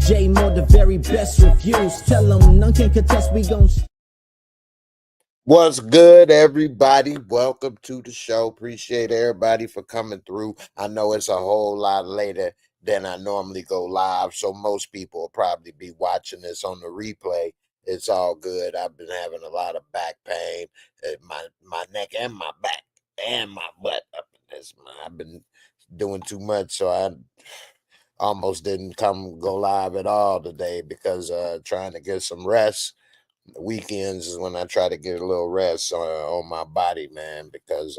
J More, the very best reviews. Tell them none can contest, we gon' What's good, everybody? Welcome to the show. Appreciate everybody for coming through. I know it's a whole lot later than I normally go live, so most people will probably be watching this on the replay. It's all good. I've been having a lot of back pain, my neck and my back and my butt. I've been doing too much, so I almost didn't go live at all today because trying to get some rest. Weekends is when I try to get a little rest on my body, man, because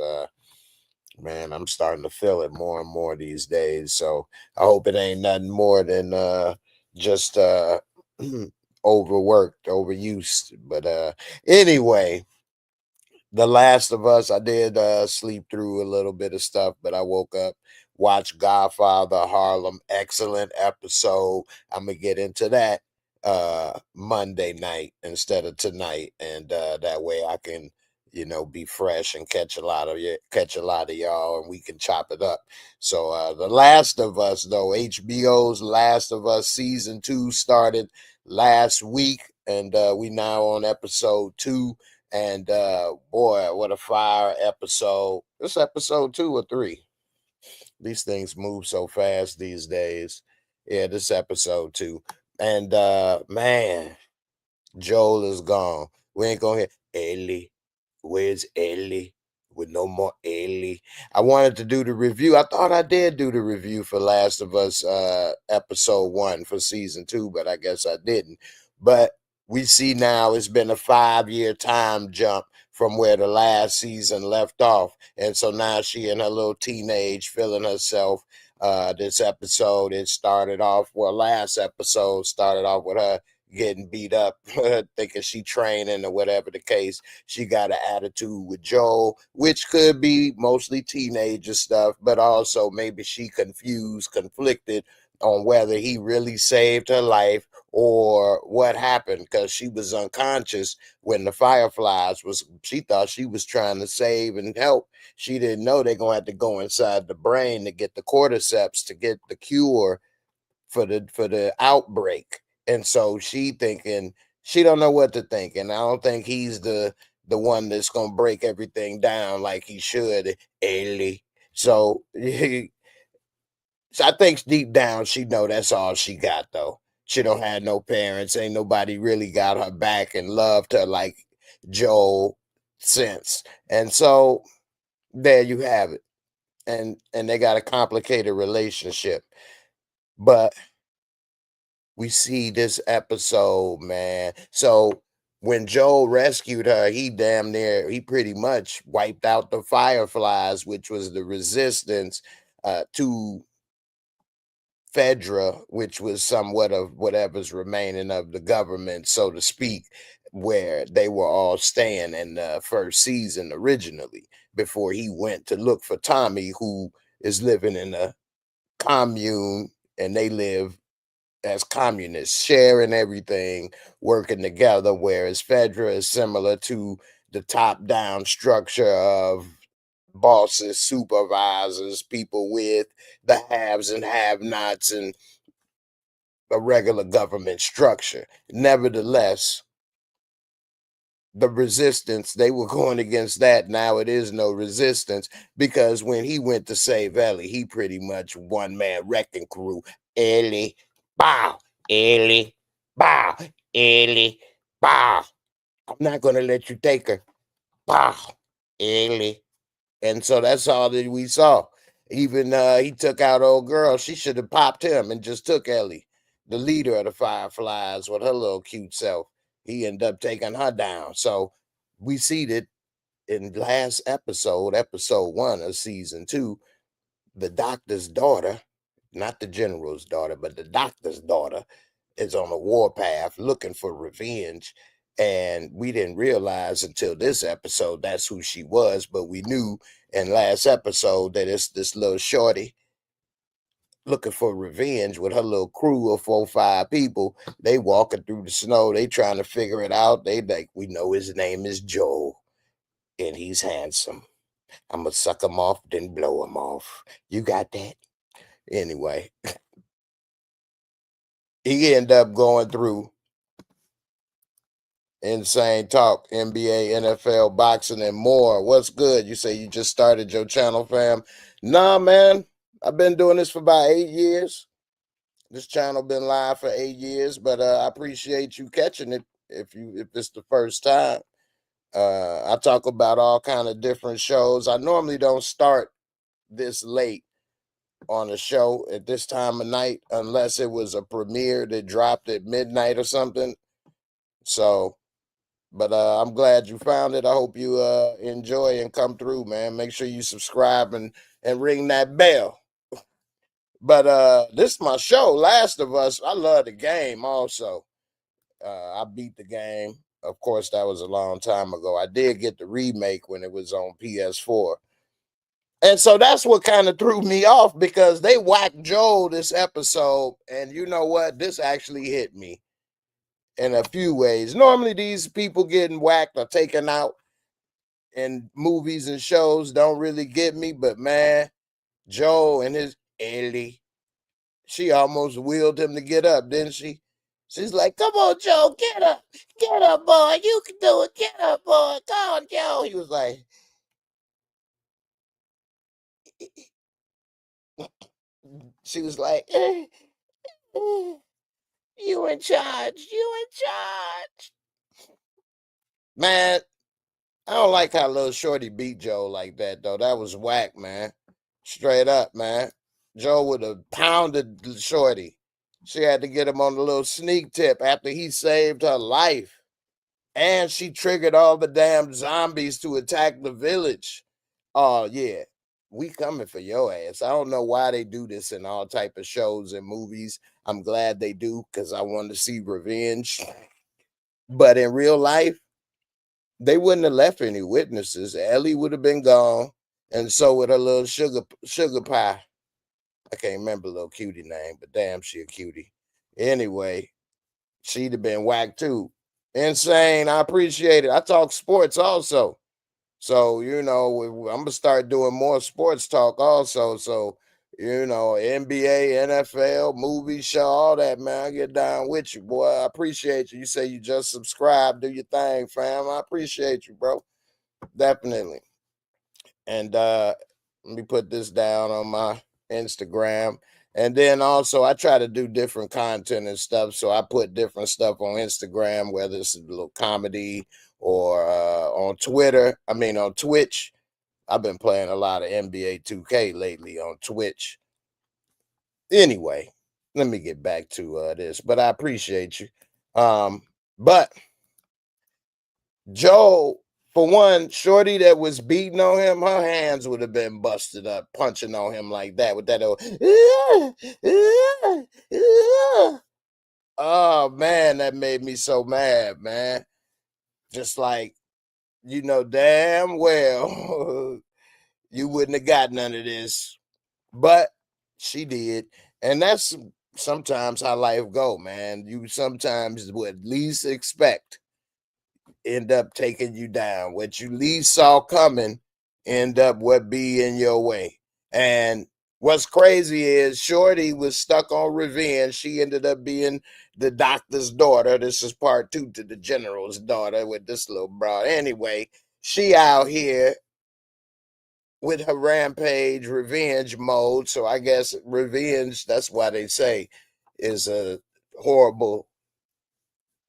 man, I'm starting to feel it more and more these days. So I hope it ain't nothing more than just overworked, overused. But anyway, the Last of Us, I did sleep through a little bit of stuff, but I woke up, watched Godfather Harlem, excellent episode. I'm gonna get into that Monday night instead of tonight, and that way I can, be fresh and catch a lot of y'all, and we can chop it up. So the Last of Us, though, HBO's Last of Us season 2 started last week, and we now on episode 2. And boy, what a fire episode. This episode 2 or 3. These things move so fast these days. Yeah, this episode 2. And man, Joel is gone. We ain't gonna hear Ellie. Where's Ellie? With no more Ellie. I wanted to do the review. I thought I did do the review for Last of Us episode 1 for season 2, but I guess I didn't. But we see now it's been a 5-year time jump from where the last season left off. And so now she in her little teenage feeling herself. This episode, it started off, last episode started off with her getting beat up, thinking she training or whatever the case. She got an attitude with Joel, which could be mostly teenager stuff, but also maybe she conflicted on whether he really saved her life or what happened, because she was unconscious when the fireflies she thought she was trying to save and help. She didn't know they're gonna have to go inside the brain to get the cordyceps to get the cure for the outbreak. And so she don't know what to think. And I don't think he's the one that's gonna break everything down like he should, Ellie. So, so I think deep down she know that's all she got, though. She don't have no parents. Ain't nobody really got her back and loved her like Joel since. And so there you have it. And they got a complicated relationship. But we see this episode, man. So when Joel rescued her, he pretty much wiped out the fireflies, which was the resistance to Fedra, which was somewhat of whatever's remaining of the government, so to speak, where they were all staying in the first season originally, before he went to look for Tommy, who is living in a commune, and they live as communists, sharing everything, working together, whereas Fedra is similar to the top down structure of bosses, supervisors, people with the haves and have nots, and a regular government structure. Nevertheless, the resistance, they were going against that. Now it is no resistance, because when he went to save Ellie, he pretty much one man wrecking crew. Ellie, bow, Ellie, bow, Ellie, bow. I'm not gonna let you take her. Bow, Ellie. And so that's all that we saw. Even he took out old girl. She should have popped him and just took Ellie, the leader of the Fireflies, with her little cute self. He ended up taking her down. So we see that in last episode 1 of season 2, the doctor's daughter, not the general's daughter, but the doctor's daughter, is on a warpath looking for revenge. And we didn't realize until this episode that's who she was, but we knew in last episode that it's this little shorty looking for revenge with her little crew of 4 or 5 people. They walking through the snow, they trying to figure it out. They like, we know his name is Joel and he's handsome. I'm gonna suck him off, then blow him off. You got that? Anyway, he ended up going through insane talk, NBA, NFL, boxing, and more. What's good? You say you just started your channel, fam? Nah, man. I've been doing this for about 8 years. This channel been live for 8 years, but I appreciate you catching it if it's the first time. I talk about all kind of different shows. I normally don't start this late on a show at this time of night unless it was a premiere that dropped at midnight or something. So, but I'm glad you found it. I hope you enjoy and come through, man. Make sure you subscribe and ring that bell. But this is my show, Last of Us. I love the game also. I beat the game. Of course, that was a long time ago. I did get the remake when it was on PS4. And so that's what kind of threw me off because they whacked Joel this episode. And you know what? This actually hit me in a few ways. Normally, these people getting whacked or taken out in movies and shows don't really get me. But man, Joel and his Ellie, she almost willed him to get up, didn't she? She's like, "Come on, Joe, get up, boy. You can do it. Get up, boy. Come on, Joe." He was like, she was like, "You in charge. You in charge." Man, I don't like how little Shorty beat Joe like that, though. That was whack, man. Straight up, man. Joe would have pounded Shorty. She had to get him on a little sneak tip after he saved her life. And she triggered all the damn zombies to attack the village. Oh yeah, we coming for your ass. I don't know why they do this in all type of shows and movies. I'm glad they do because I want to see revenge. But in real life, they wouldn't have left any witnesses. Ellie would have been gone, and so would her little sugar pie. I can't remember little cutie name, but damn, she a cutie. Anyway, she'd have been whacked too. Insane. I appreciate it. I talk sports also. So, I'm gonna start doing more sports talk also. So, NBA, NFL, movie show, all that, man. I get down with you, boy. I appreciate you. You say you just subscribe, do your thing, fam. I appreciate you, bro. Definitely. And let me put this down on my Instagram. And then also I try to do different content and stuff. So I put different stuff on Instagram, whether it's a little comedy or on Twitter. I mean on Twitch. I've been playing a lot of NBA 2K lately on Twitch. Anyway, let me get back to this. But I appreciate you. But Joe, for one, Shorty that was beating on him, her hands would have been busted up, punching on him like that with that old. Oh man, that made me so mad, man. Just like you know damn well you wouldn't have got none of this, but she did, and that's sometimes how life go, man. You sometimes would least expect end up taking you down. What you least saw coming end up what be in your way. And what's crazy is Shorty was stuck on revenge. She ended up being the doctor's daughter. This is part two to the general's daughter with this little broad. Anyway, she out here with her rampage revenge mode. So I guess revenge, that's why they say, is a horrible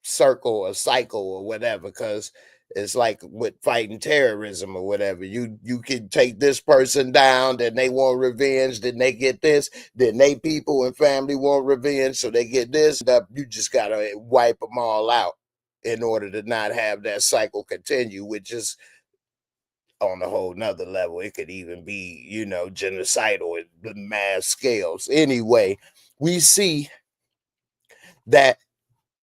circle or cycle or whatever, because it's like with fighting terrorism or whatever. You can take this person down, then they want revenge, then they get this, then they people and family want revenge, so they get this. You just gotta wipe them all out in order to not have that cycle continue, which is on a whole nother level. It could even be, genocidal at the mass scales. Anyway, we see that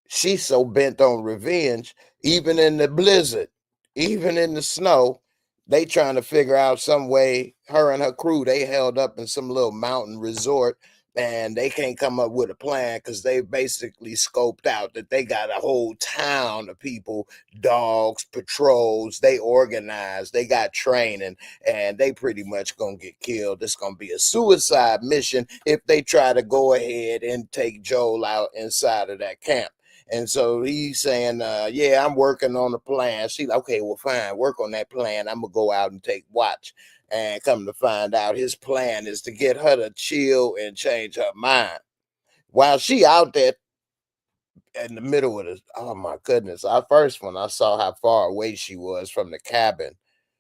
she's so bent on revenge, even in the blizzard, even in the snow, they trying to figure out some way. Her and her crew, they held up in some little mountain resort and they can't come up with a plan because they basically scoped out that they got a whole town of people, dogs, patrols, they organized, they got training, and they pretty much gonna get killed. It's gonna be a suicide mission if they try to go ahead and take Joel out inside of that camp. And so he's saying, yeah, I'm working on a plan. She's like, okay, well, fine, work on that plan. I'm gonna go out and take watch. And come to find out, his plan is to get her to chill and change her mind. While she out there in the middle of the, oh my goodness. When I saw how far away she was from the cabin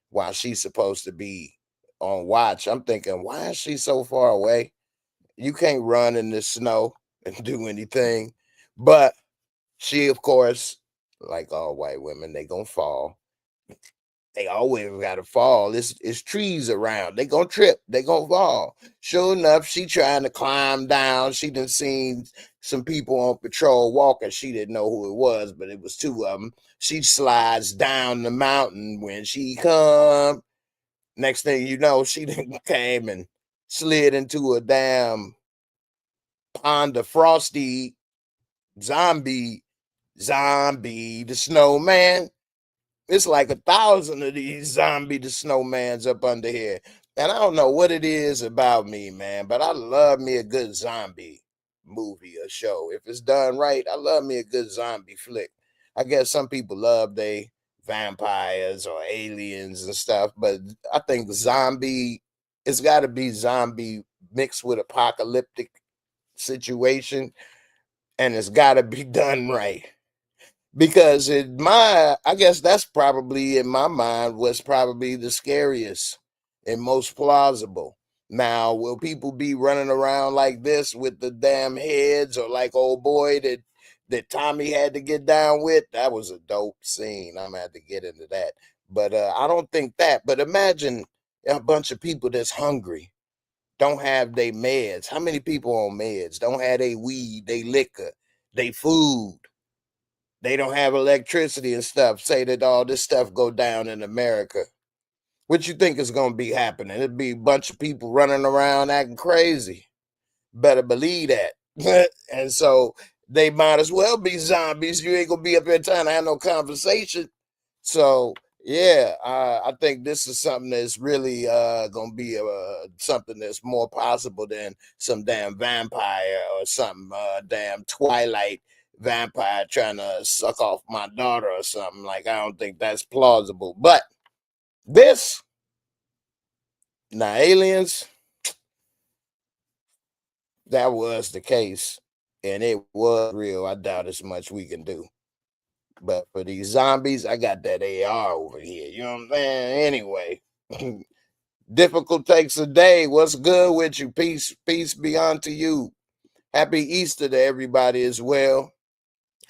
while she's supposed to be on watch, I'm thinking, why is she so far away? You can't run in the snow and do anything. But she, of course, like all white women, they gonna fall. They always gotta fall. It's trees around. They gonna trip. They gonna fall. Sure enough, she trying to climb down. She done seen some people on patrol walking. She didn't know who it was, but it was two of them. She slides down the mountain. When she come, next thing you know, she done came and slid into a damn pond of frosty zombie, the snowman. It's like 1,000 of these zombie the snowmans up under here. And I don't know what it is about me, man, but I love me a good zombie movie or show. If it's done right, I love me a good zombie flick. I guess some people love they vampires or aliens and stuff, but I think zombie, it's got to be zombie mixed with apocalyptic situation, and it's got to be done right. Because I guess that's probably in my mind was probably the scariest and most plausible. Now, will people be running around like this with the damn heads, or like old boy that Tommy had to get down with? That was a dope scene. I'm gonna have to get into that, but I don't think that. But imagine a bunch of people that's hungry, don't have their meds. How many people on meds don't have their weed, they liquor, they food? They don't have electricity and stuff. Say that all this stuff go down in America. What you think is gonna be happening? It'd be a bunch of people running around acting crazy. Better believe that. And so they might as well be zombies. You ain't gonna be up here trying to have no conversation. So yeah, I think this is something that's really gonna be something that's more possible than some damn vampire or some damn Twilight vampire trying to suck off my daughter or something. Like, I don't think that's plausible. But this, now aliens, that was the case, and it was real. I doubt as much we can do. But for these zombies, I got that AR over here. You know what I'm saying? Anyway, difficult takes a day. What's good with you? Peace be unto you. Happy Easter to everybody as well.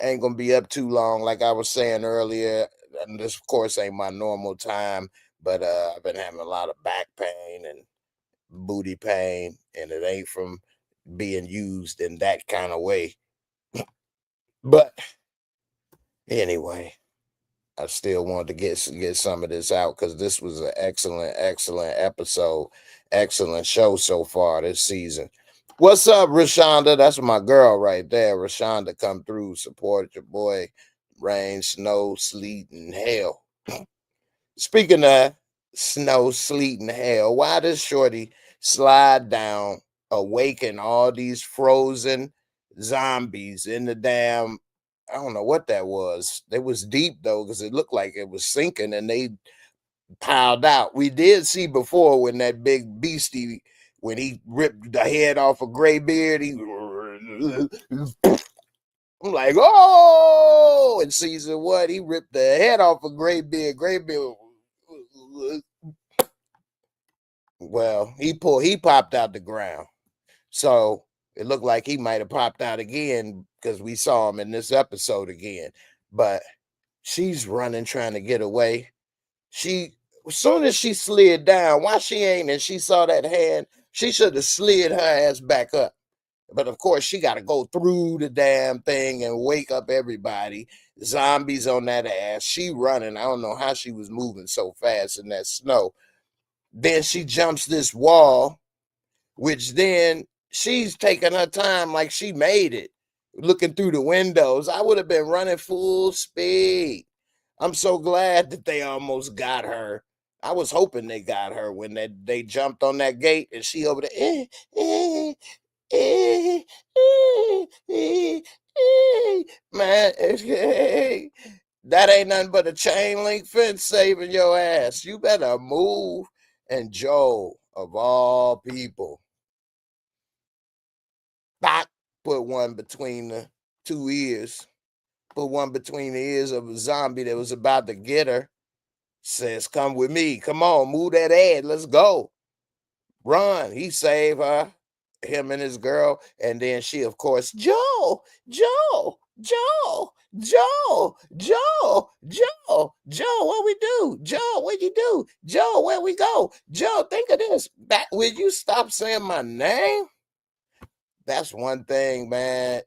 Ain't gonna be up too long, like I was saying earlier. And this, of course, ain't my normal time, but I've been having a lot of back pain and booty pain, and it ain't from being used in that kind of way. But anyway, I still wanted to get some of this out because this was an excellent episode, excellent show so far this season. What's up, Rashonda? That's my girl right there. Rashonda come through, support your boy. Rain, snow, sleet, and hail. Speaking of snow, sleet, and hail, why does Shorty slide down, awaken all these frozen zombies in the damn? I don't know what that was. It was deep though, because it looked like it was sinking and they piled out. We did see before when that big beastie, when he ripped the head off of Graybeard, I'm like, oh, in season one, he ripped the head off of Graybeard. Graybeard, well, he popped out the ground. So it looked like he might have popped out again because we saw him in this episode again. But she's running, trying to get away. As soon as she slid down, why she ain't, and she saw that hand, she should have slid her ass back up. But of course, she got to go through the damn thing and wake up everybody. Zombies on that ass. She running. I don't know how she was moving so fast in that snow. Then she jumps this wall, which then she's taking her time like she made it, looking through the windows. I would have been running full speed. I'm so glad that they almost got her. I was hoping they got her when they jumped on that gate and she over there. Eh, eh, eh, man, that ain't nothing but a chain link fence saving your ass. You better move. And Joe, of all people, bop, put one between the two ears, put one between the ears of a zombie that was about to get her. Says, "Come with me. Come on, move that head. Let's go. Run." He saved her, him and his girl. And then she, of course, Joe, Joe, Joe, Joe, Joe, Joe, Joe, what we do? Joe, what you do? Joe, where we go? Joe, think of this. That, will you stop saying my name? That's one thing, man.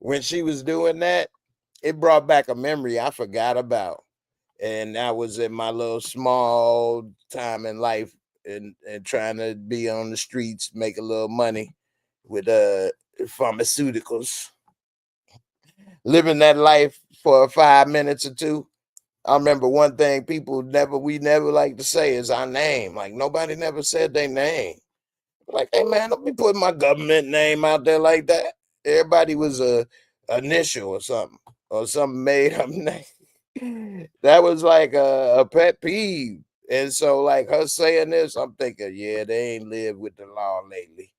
When she was doing that, it brought back a memory I forgot about. And that was in my little small time in life and trying to be on the streets, make a little money with pharmaceuticals. Living that life for 5 minutes or two. I remember one thing we never like to say is our name. Like nobody never said their name. Like, hey man, don't be putting my government name out there like that. Everybody was a initial or something made up name. That was like a pet peeve. And so like her saying this, I'm thinking, yeah, they ain't lived with the law lately.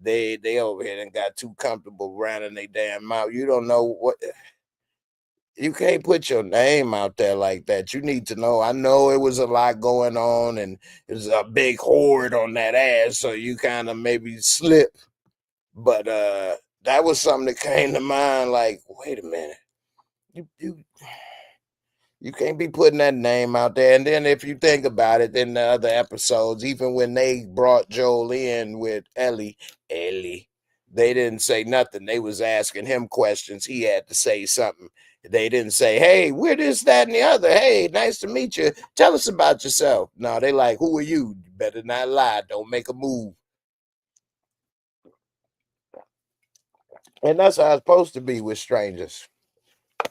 They over here and got too comfortable running their damn mouth. You don't know what you can't put your name out there like that. You need to know. I know it was a lot going on and it was a big horde on that ass, so you kind of maybe slip. But that was something that came to mind like, wait a minute. You you can't be putting that name out there. And then if you think about it, in the other episodes, even when they brought Joel in with Ellie, they didn't say nothing. They was asking him questions. He had to say something. They didn't say, hey, we're this, that, and the other. Hey, nice to meet you. Tell us about yourself. No, they like, who are you? You better not lie. Don't make a move. And that's how it's supposed to be with strangers.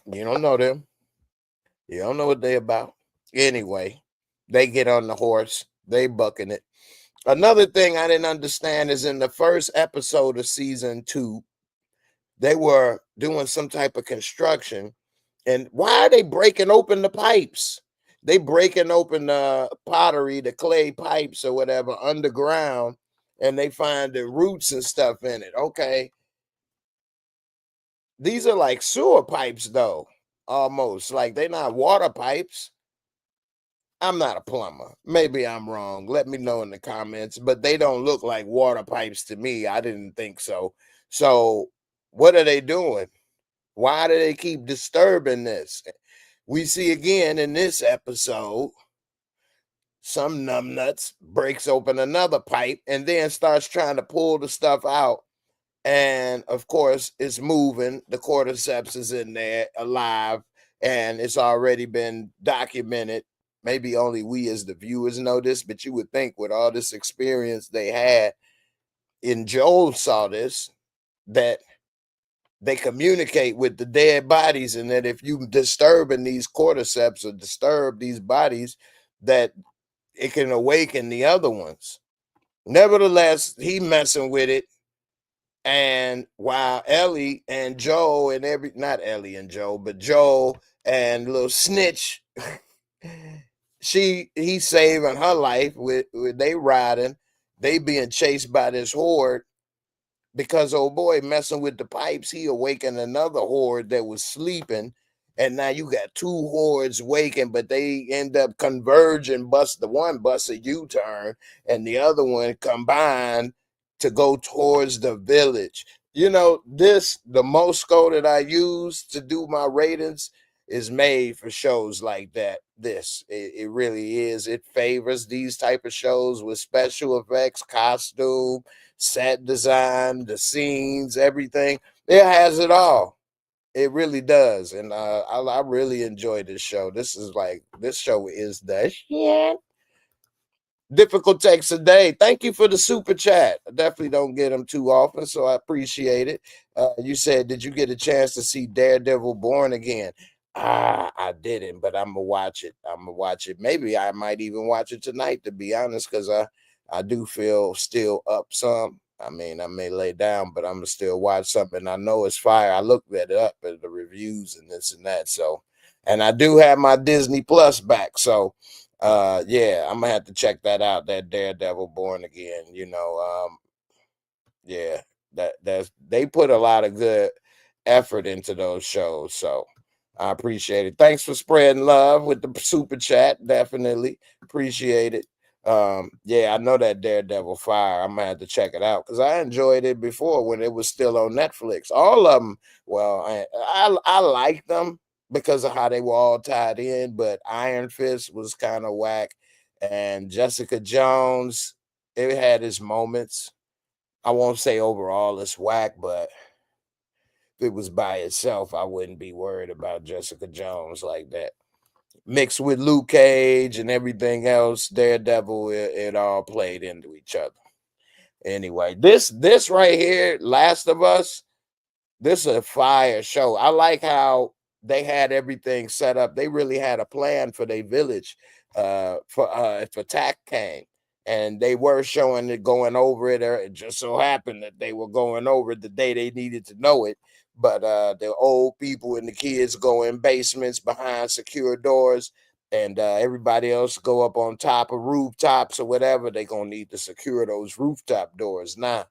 You don't know them. You don't know what they about. Anyway, they get on the horse. They bucking it. Another thing I didn't understand is in the first episode of season 2, they were doing some type of construction. And why are they breaking open the pipes? They breaking open the pottery, the clay pipes or whatever underground, and they find the roots and stuff in it. Okay. These are like sewer pipes though, almost. Like they're not water pipes. I'm not a plumber. Maybe I'm wrong. Let me know in the comments, but they don't look like water pipes to me. I didn't think so. So, what are they doing? Why do they keep disturbing this? We see again in this episode, some numbnuts breaks open another pipe and then starts trying to pull the stuff out. And of course, it's moving. The cordyceps is in there alive, and it's already been documented. Maybe only we as the viewers know this, but you would think with all this experience they had, and Joel saw this, that they communicate with the dead bodies, and that if you disturbing these cordyceps or disturb these bodies, that it can awaken the other ones. Nevertheless, he messing with it. And while Ellie and Joe and not Ellie and Joe, but Joe and little snitch, he's saving her life with they riding, they being chased by this horde because old boy messing with the pipes, he awakened another horde that was sleeping. And now you got two hordes waking, but they end up converging, the one bust a U-turn, and the other one combined to go towards the village. You know, the most score that I use to do my ratings is made for shows like that. It really is. It favors these type of shows with special effects, costume, set design, the scenes, everything. It has it all. It really does. And I really enjoy this show. This show is the shit. Difficult takes a day. Thank you for the super chat. I definitely don't get them too often, so I appreciate it. You said, did you get a chance to see Daredevil Born Again? I didn't, but I'm gonna watch it. I'm gonna watch it. Maybe I might even watch it tonight, to be honest, because I do feel still up some. I mean, I may lay down, but I'm gonna still watch something. I know it's fire. I looked that up at the reviews and this and that. So, and I do have my Disney Plus back, so yeah, I'm gonna have to check that out, that Daredevil Born Again. Yeah, that's they put a lot of good effort into those shows, so I appreciate it. Thanks for spreading love with the super chat. Definitely appreciate it. Yeah, I know that Daredevil fire. I'm gonna have to check it out because I enjoyed it before when it was still on Netflix. All of them, well, I like them because of how they were all tied in, but Iron Fist was kind of whack, and Jessica Jones, it had its moments. I won't say overall it's whack, but if it was by itself, I wouldn't be worried about Jessica Jones like that. Mixed with Luke Cage and everything else, Daredevil, it all played into each other. Anyway, this right here, Last of Us, this is a fire show. I like how they had everything set up. They really had a plan for their village for if attack came. And they were showing it going over it, or it just so happened that they were going over it the day they needed to know it. But the old people and the kids go in basements behind secure doors, and everybody else go up on top of rooftops or whatever. They're gonna need to secure those rooftop doors now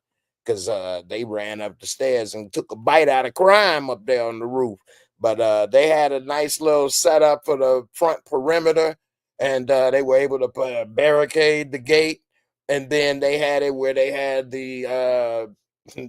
because they ran up the stairs and took a bite out of crime up there on the roof. But they had a nice little setup for the front perimeter, and they were able to barricade the gate. And then they had it where they had the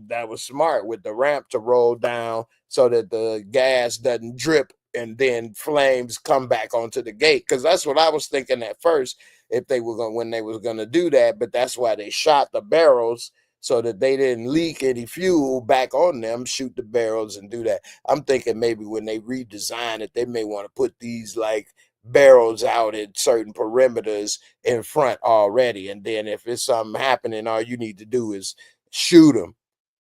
that was smart with the ramp to roll down so that the gas doesn't drip and then flames come back onto the gate. Because that's what I was thinking at first, if they were going when they was going to do that. But that's why they shot the barrels so that they didn't leak any fuel back on them, shoot the barrels and do that. I'm thinking maybe when they redesign it, they may want to put these like barrels out at certain perimeters in front already. And then if it's something happening, all you need to do is shoot them,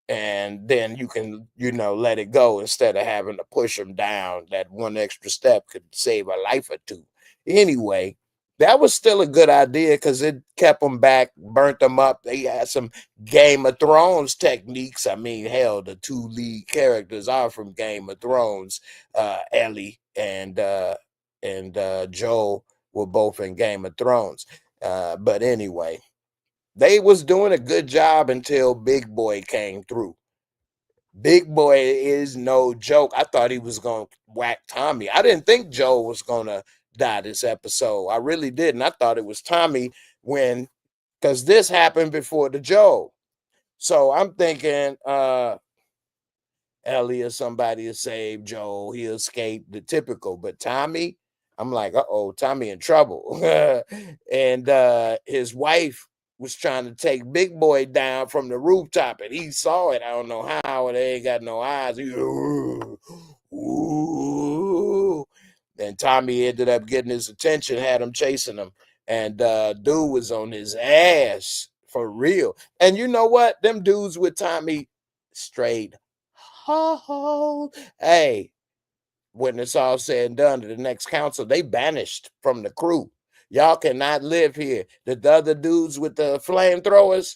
and then you can let it go instead of having to push them down. That one extra step could save a life or two. Anyway, that was still a good idea because it kept them back, burnt them up. They had some Game of Thrones techniques. I mean, hell, the two lead characters are from Game of Thrones. Ellie and Joel were both in Game of Thrones. But anyway, they was doing a good job until Big Boy came through. Big Boy is no joke. I thought he was going to whack Tommy. I didn't think Joe was going to die this episode. I really didn't. I thought it was Tommy when, because this happened before the Joe. So I'm thinking, Ellie or somebody to save Joel. He escaped, the typical. But Tommy, I'm like, uh-oh, Tommy in trouble. And his wife was trying to take Big Boy down from the rooftop, and he saw it. I don't know how. They ain't got no eyes. He, ooh. And Tommy ended up getting his attention, had him chasing him. And dude was on his ass for real. And you know what? Them dudes with Tommy straight ho. Hey, when it's all said and done to the next council, they banished from the crew. Y'all cannot live here. The other dudes with the flamethrowers,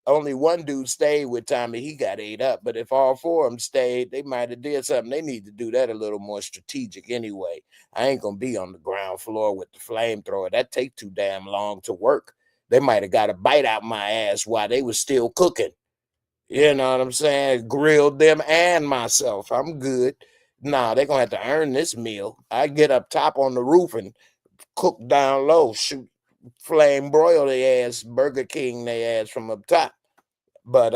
only one dude stayed with Tommy. He got ate up. But if all four of them stayed, they might have did something. They need to do that a little more strategic anyway. I ain't gonna be on the ground floor with the flamethrower. That take too damn long to work. They might have got a bite out my ass while they was still cooking. You know what I'm saying? Grilled them and myself. I'm good. Nah, they're gonna have to earn this meal. I get up top on the roof and cook down low, shoot flame broil their ass, Burger King their ass from up top. But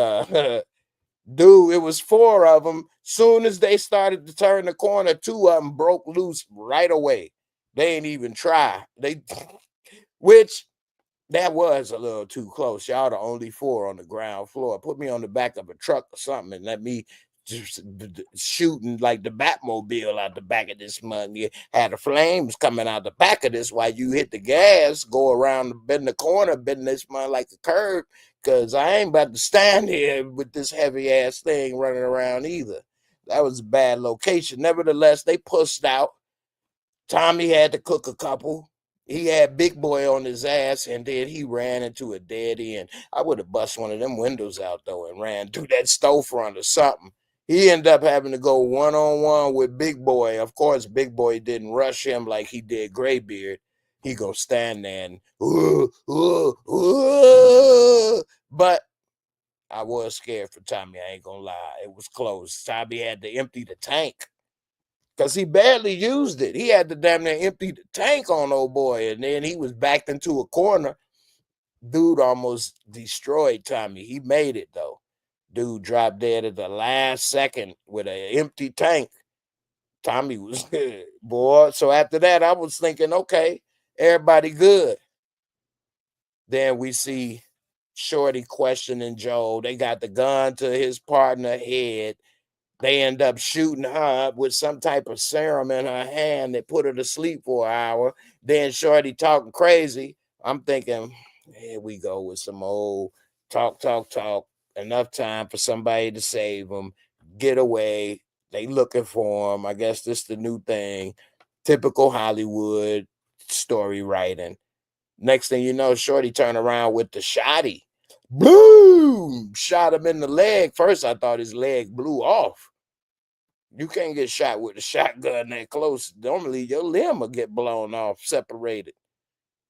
dude, it was four of them. Soon as they started to turn the corner, two of them broke loose right away. They ain't even try. They which that was a little too close. Y'all the only four on the ground floor. Put me on the back of a truck or something and let me shooting like the Batmobile out the back of this mug. You had the flames coming out the back of this while you hit the gas, go around, bend the corner, bend this mug like a curve. Cause I ain't about to stand here with this heavy ass thing running around either. That was a bad location. Nevertheless, they pushed out. Tommy had to cook a couple. He had Big Boy on his ass, and then he ran into a dead end. I would have bust one of them windows out though and ran through that storefront or something. He ended up having to go one-on-one with Big Boy. Of course, Big Boy didn't rush him like he did Graybeard. He gonna stand there and but I was scared for Tommy. I ain't gonna lie. It was close. Tommy had to empty the tank because he barely used it. He had to damn near empty the tank on old boy, and then he was backed into a corner. Dude almost destroyed Tommy. He made it though. Dude dropped dead at the last second with an empty tank. Tommy was good, boy. So after that, I was thinking, okay, everybody good. Then we see Shorty questioning Joe. They got the gun to his partner head. They end up shooting her up with some type of serum in her hand that put her to sleep for an hour. Then Shorty talking crazy. I'm thinking, here we go with some old talk. Enough time for somebody to save them. Get away. They looking for him. I guess this the new thing. Typical Hollywood story writing. Next thing you know, Shorty turned around with the shotty. Boom! Shot him in the leg. First, I thought his leg blew off. You can't get shot with a shotgun that close. Normally, your limb will get blown off, separated.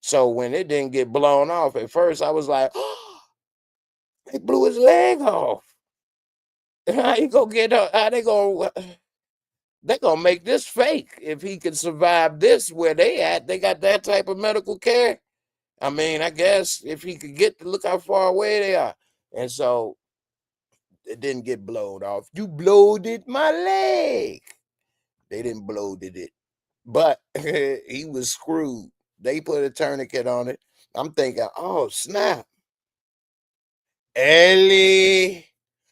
So when it didn't get blown off, at first I was like, oh, they blew his leg off. How you gonna get up? How they gonna make this fake if he can survive this where they at? They got that type of medical care. I mean, I guess if he could get to look how far away they are. And so it didn't get blowed off. You blowed my leg. They didn't bloated it. But he was screwed. They put a tourniquet on it. I'm thinking, oh, snap. Ellie.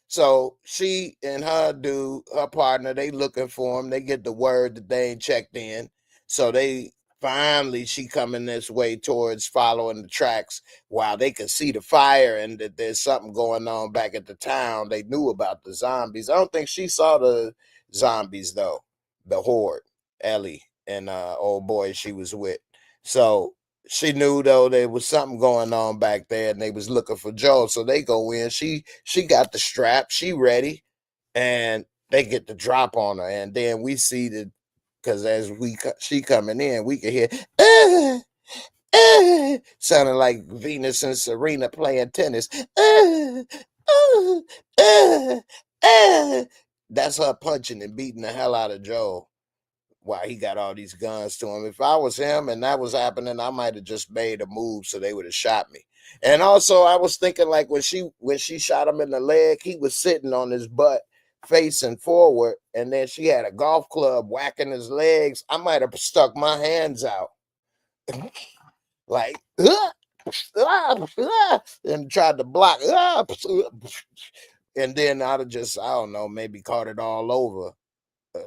So she and her dude, her partner, they looking for him. They get the word that they ain't checked in. So they finally, she coming this way towards following the tracks while they could see the fire and that there's something going on back at the town. They knew about the zombies. I don't think she saw the zombies though, the horde, Ellie and old boy she was with. So she knew though there was something going on back there and they was looking for Joe. So they go in. She got the strap, she ready, and they get the drop on her. And then we see the because as she coming in, we can hear sounding like Venus and Serena playing tennis. That's her punching and beating the hell out of Joe while he got all these guns to him. If I was him and that was happening, I might have just made a move so they would have shot me. And also I was thinking like when she shot him in the leg, he was sitting on his butt facing forward, and then she had a golf club whacking his legs. I might have stuck my hands out like and tried to block and then I'd have just, I don't know, maybe caught it all over,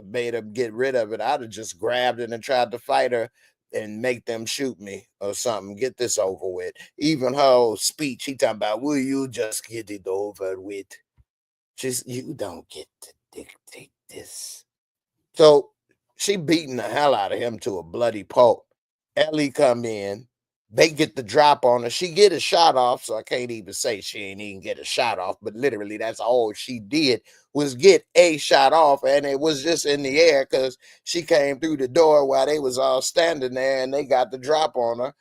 made them get rid of it. I'd have just grabbed it and tried to fight her and make them shoot me or something. Get this over with. Even her whole speech, he talking about, will you just get it over with? She's, you don't get to dictate this. So she beating the hell out of him to a bloody pulp. Ellie come in. They get the drop on her. She get a shot off, so I can't even say she ain't even get a shot off, but literally that's all she did was get a shot off, and it was just in the air because she came through the door while they was all standing there, and they got the drop on her,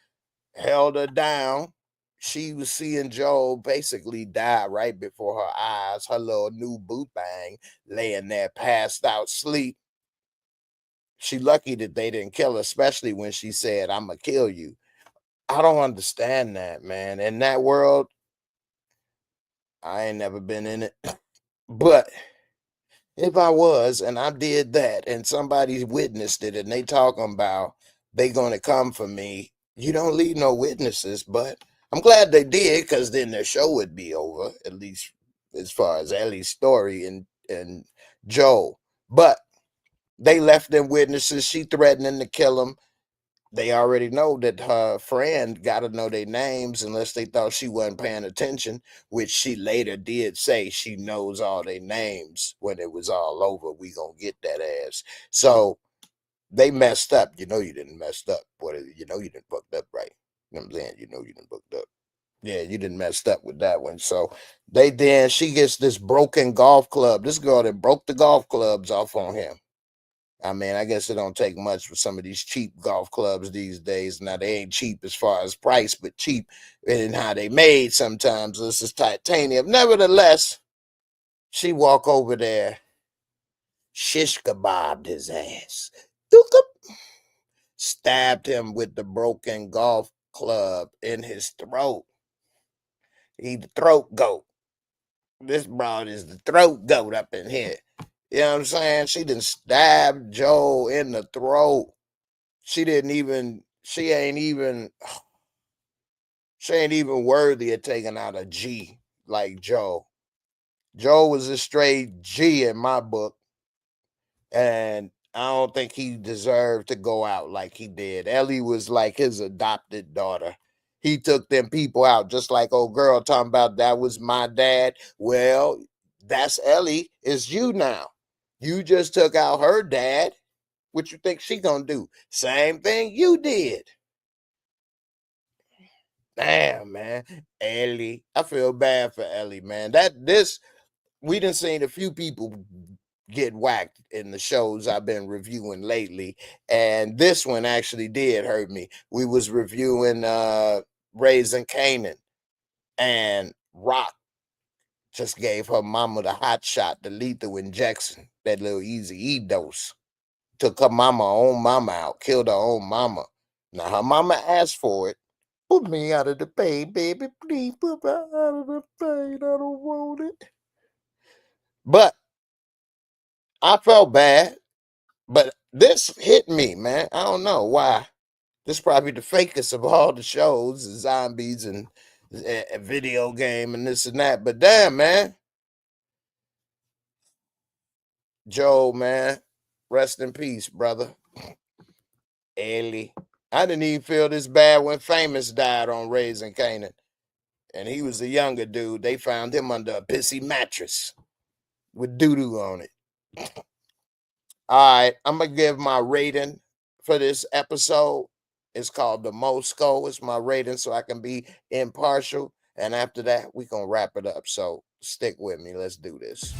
held her down. She was seeing Joel basically die right before her eyes. Her little new boot bang laying there passed out sleep. She lucky that they didn't kill her, especially when she said, "I'ma kill you." I don't understand that, man. In that world, I ain't never been in it. But if I was and I did that and somebody witnessed it and they talking about they gonna come for me, you don't leave no witnesses. But I'm glad they did because then their show would be over, at least as far as Ellie's story. And and Joe. But they left them witnesses. She threatening to kill him. They already know that her friend got to know their names unless they thought she wasn't paying attention, which she later did say she knows all their names when it was all over. We gonna get that ass. So they messed up. You know you didn't messed up. You know you didn't fucked up, right? You know what I'm saying? You know you didn't fucked up. Yeah, you didn't messed up with that one. So she gets this broken golf club. This girl that broke the golf clubs off on him. I mean, I guess it don't take much for some of these cheap golf clubs these days. Now they ain't cheap as far as price, but cheap in how they made sometimes. This is titanium. Nevertheless, she walk over there, shish kebabbed his ass. Stabbed him with the broken golf club in his throat. He the throat goat. This broad is the throat goat up in here. You know what I'm saying? She done stabbed Joe in the throat. She ain't even worthy of taking out a G like Joe. Joe was a straight G in my book. And I don't think he deserved to go out like he did. Ellie was like his adopted daughter. He took them people out just like old girl talking about that was my dad. Well, that's Ellie. It's you now. You just took out her dad. What you think she gonna do? Same thing you did. Damn, man. Ellie. I feel bad for Ellie, man. We done seen a few people get whacked in the shows I've been reviewing lately, and this one actually did hurt me. We was reviewing Raising Canaan, and Rock just gave her mama the hot shot, the lethal injection, that little easy E dose. Took her own mama out, killed her own mama. Now her mama asked for it. Put me out of the pain, baby. Please put me out of the pain. I don't want it. But I felt bad. But this hit me, man. I don't know why. This is probably the fakest of all the shows, zombies and a video game and this and that. But damn, man. Joe, man. Rest in peace, brother. Ellie. I didn't even feel this bad when Famous died on Raising Canaan. And he was a younger dude. They found him under a pissy mattress with doo-doo on it. All right, I'm gonna give my rating for this episode. It's called the Moscow. It's my rating, so I can be impartial. And after that, we gonna wrap it up. So stick with me. Let's do this.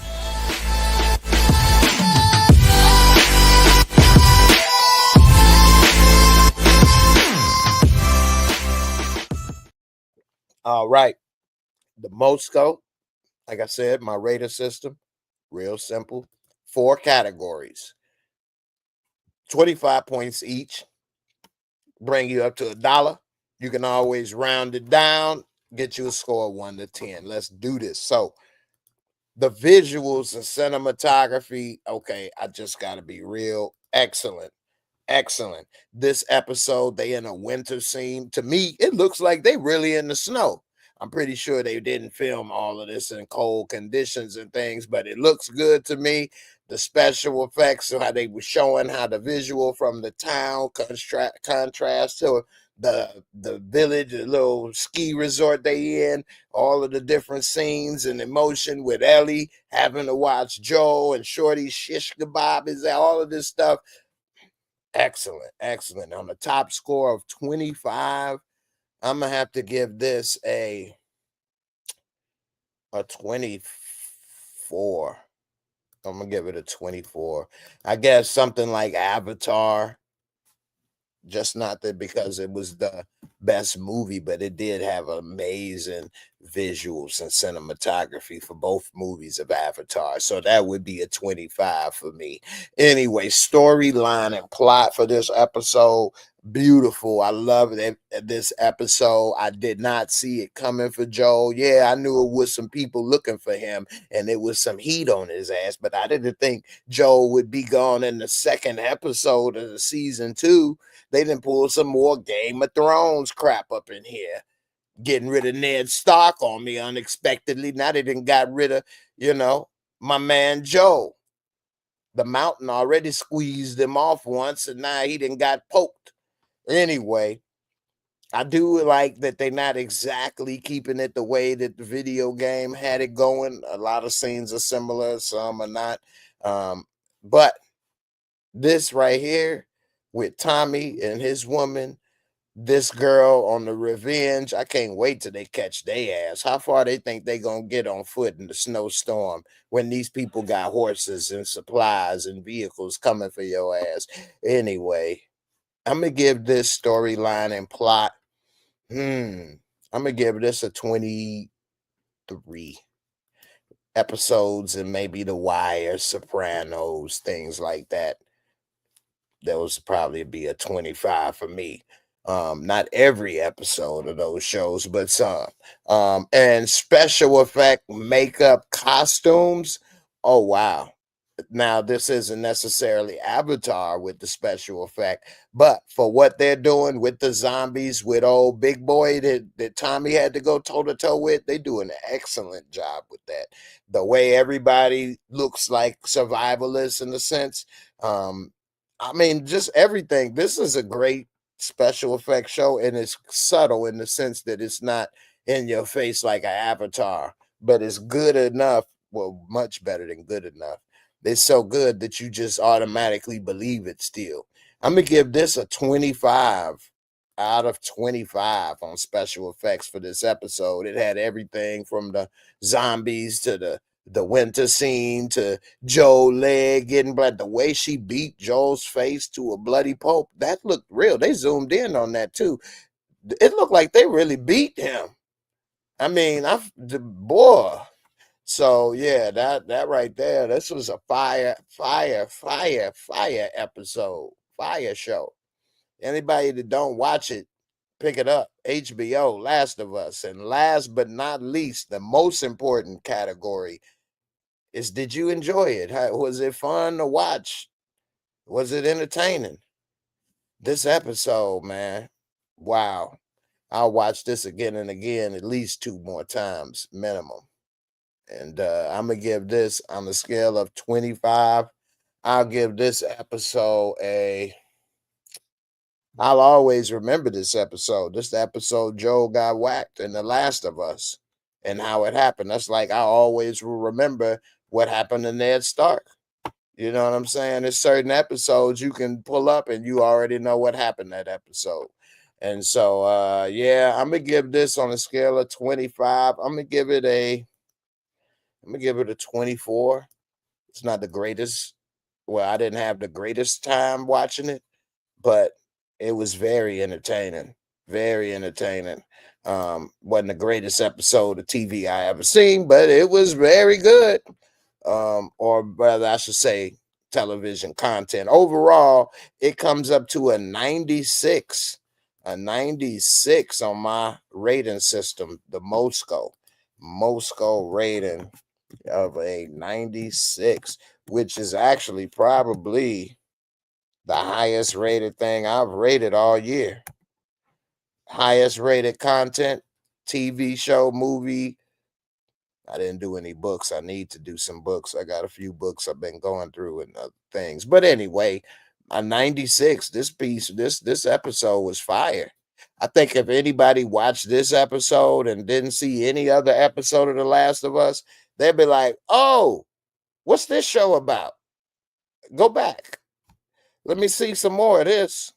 All right, the Moscow. Like I said, my rating system, real simple. 4 categories. 25 points each. Bring you up to $1. You can always round it down, get you a score of 1 to 10. Let's do this. So the visuals and cinematography, okay, I just gotta be real. Excellent. Excellent. This episode, they in a winter scene. To me, it looks like they really in the snow. I'm pretty sure they didn't film all of this in cold conditions and things, but it looks good to me. The special effects, so how they were showing how the visual from the town contrast to the village, the little ski resort they in, all of the different scenes and emotion with Ellie having to watch Joe and Shorty shish kebab is all of this stuff. Excellent, excellent. On the top score of 25, I'm gonna have to give this a 24. I'm gonna give it a 24. I guess something like Avatar, just not that because it was the best movie, but it did have amazing visuals and cinematography for both movies of Avatar. So that would be a 25 for me. Anyway, storyline and plot for this episode, beautiful. I love it. This episode, I did not see it coming for Joel. Yeah, I knew it was some people looking for him and it was some heat on his ass, but I didn't think Joel would be gone in the second episode of the season 2. They didn't pull some more Game of Thrones crap up in here, getting rid of Ned Stark on me unexpectedly. Now they didn't got rid of, you know, my man Joe. The mountain already squeezed him off once, and now he done got poked. Anyway, I do like that they're not exactly keeping it the way that the video game had it going. A lot of scenes are similar, some are not. But this right here with Tommy and his woman, this girl on the revenge, I can't wait till they catch their ass. How far they think they gonna get on foot in the snowstorm when these people got horses and supplies and vehicles coming for your ass? Anyway, I'm gonna give this storyline and plot. I'm gonna give this a 23 episodes, and maybe The Wire, Sopranos, things like that. Those probably be a 25 for me. Not every episode of those shows, but some. And special effect, makeup, costumes. Oh wow. Now, this isn't necessarily Avatar with the special effect, but for what they're doing with the zombies, with old big boy that Tommy had to go toe to toe with, they do an excellent job with that. The way everybody looks like survivalists in a sense. Um, I mean, just everything. This is a great special effects show, and it's subtle in the sense that it's not in your face like an Avatar, but it's good enough. Well, much better than good enough. It's so good that you just automatically believe it still. I'm gonna give this a 25 out of 25 on special effects for this episode. It had everything from the zombies to the winter scene to Joe leg getting blood. The way she beat Joel's face to a bloody pulp, that looked real. They zoomed in on that too. It looked like they really beat him. I mean, the boy. So yeah, that right there, this was a fire episode, fire show. Anybody that don't watch it, pick it up. HBO, Last of Us, and last but not least, the most important category is: did you enjoy it? Was it fun to watch? Was it entertaining? This episode, man, wow! I'll watch this again and again, at least 2 more times minimum. And I'm gonna give this on a scale of 25. I'll give this episode a. I'll always remember this episode. This episode Joel got whacked in The Last of Us and how it happened. That's like I always will remember what happened to Ned Stark. You know what I'm saying? There's certain episodes you can pull up and you already know what happened that episode. And so yeah, I'm gonna give this on a scale of 25. I'm gonna give it a 24. It's not the greatest. Well, I didn't have the greatest time watching it, but it was very entertaining. Very entertaining. Wasn't the greatest episode of TV I ever seen, but it was very good. Or rather, I should say, television content. Overall, it comes up to a 96. A 96 on my rating system, the Mosco rating of a 96, which is actually probably the highest rated thing I've rated all year. Highest rated content, TV show, movie. I didn't do any books. I need to do some books. I got a few books I've been going through and other things. But anyway, a 96. This episode was fire. I think if anybody watched this episode and didn't see any other episode of The Last of Us, they'd be like, "Oh, what's this show about? Go back. Let me see some more of this."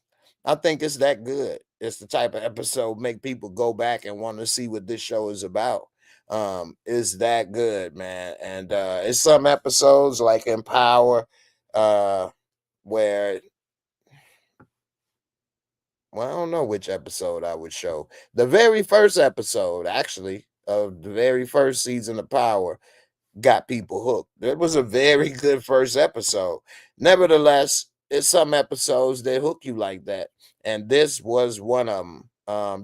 I think it's that good. It's the type of episode make people go back and want to see what this show is about. It's that good, man. And it's some episodes like Empower, where well, I don't know which episode I would show. The very first episode, actually, of the very first season of Power got people hooked. It was a very good first episode. Nevertheless, it's some episodes that hook you like that, and this was one of them.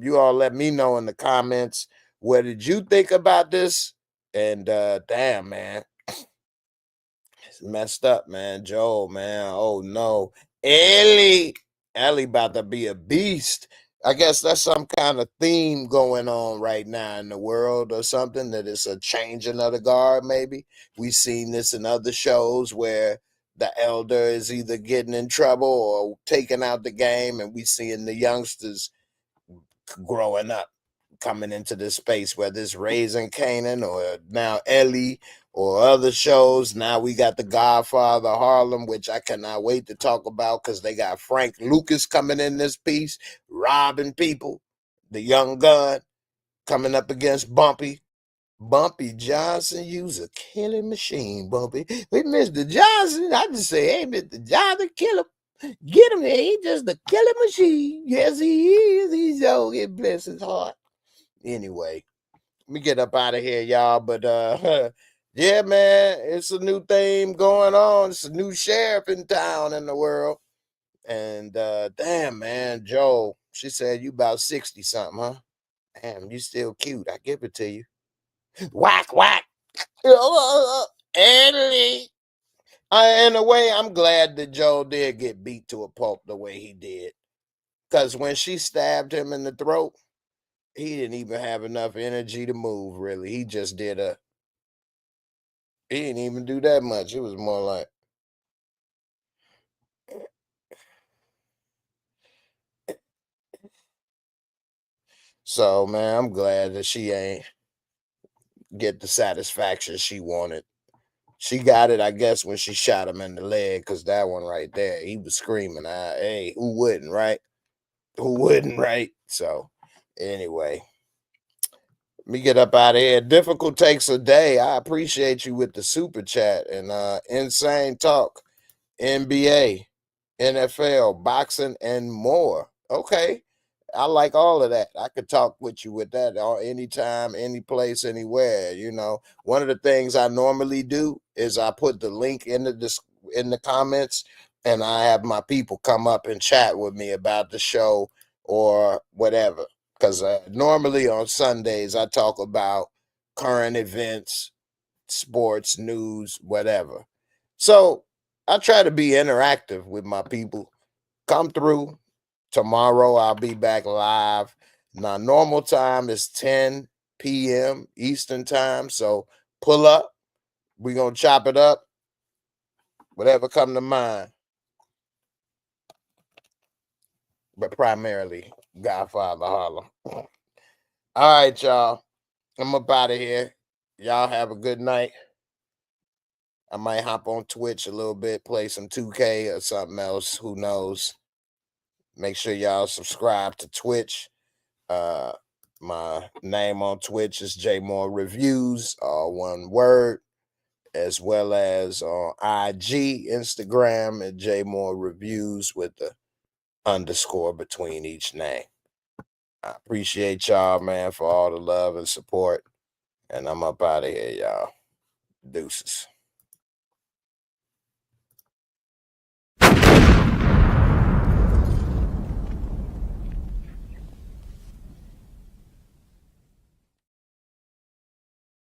You all let me know in the comments, what did you think about this? And damn, man, it's messed up, man. Joel, man, oh no, Ellie about to be a beast. I guess that's some kind of theme going on right now in the world or something, that it's a changing of the guard, maybe. We've seen this in other shows where the elder is either getting in trouble or taking out the game, and we seeing the youngsters growing up, coming into this space, whether it's Raising Canaan or now Ellie or other shows. Now we got The Godfather Harlem, which I cannot wait to talk about because they got Frank Lucas coming in this piece, robbing people. The young gun coming up against Bumpy. Bumpy Johnson, you's a killing machine, Bumpy. Hey, Mr. Johnson, I just say, hey, Mr. Johnson, kill him. Get him here. He just a killing machine. Yes, he is. He's so it bless his heart. Anyway, let me get up out of here, y'all. But yeah, man, it's a new thing going on. It's a new sheriff in town in the world. And damn, man, Joe, she said you about 60 something, huh? Damn, you still cute. I give it to you. Whack, whack. Annie. In a way, I'm glad that Joe did get beat to a pulp the way he did. Because when she stabbed him in the throat, he didn't even have enough energy to move, really. He just did he didn't even do that much. It was more like, so, man, I'm glad that she ain't get the satisfaction she wanted. She got it, I guess, when she shot him in the leg, because that one right there, he was screaming. Hey, who wouldn't, right? Who wouldn't, right? So, anyway, let me get up out of here. Difficult takes a day. I appreciate you with the super chat and insane talk. NBA, NFL, boxing, and more. Okay. I like all of that. I could talk with you with that all anytime, any place, anywhere. One of the things I normally do is I put the link in the comments, and I have my people come up and chat with me about the show or whatever. Because normally on Sundays I talk about current events, sports, news, whatever. So I try to be interactive with my people. Come through. Tomorrow I'll be back live. Now, normal time is 10 p.m. Eastern time. So pull up. We're going to chop it up. Whatever come to mind. But primarily, Godfather Harlem. All right, y'all. I'm up out of here. Y'all have a good night. I might hop on Twitch a little bit, play some 2K or something else. Who knows? Make sure y'all subscribe to Twitch. Uh, my name on Twitch is J Moore Reviews, one word, as well as on IG, Instagram at J Moore Reviews with the underscore between each name. I appreciate y'all, man, for all the love and support. And I'm up out of here, y'all. Deuces.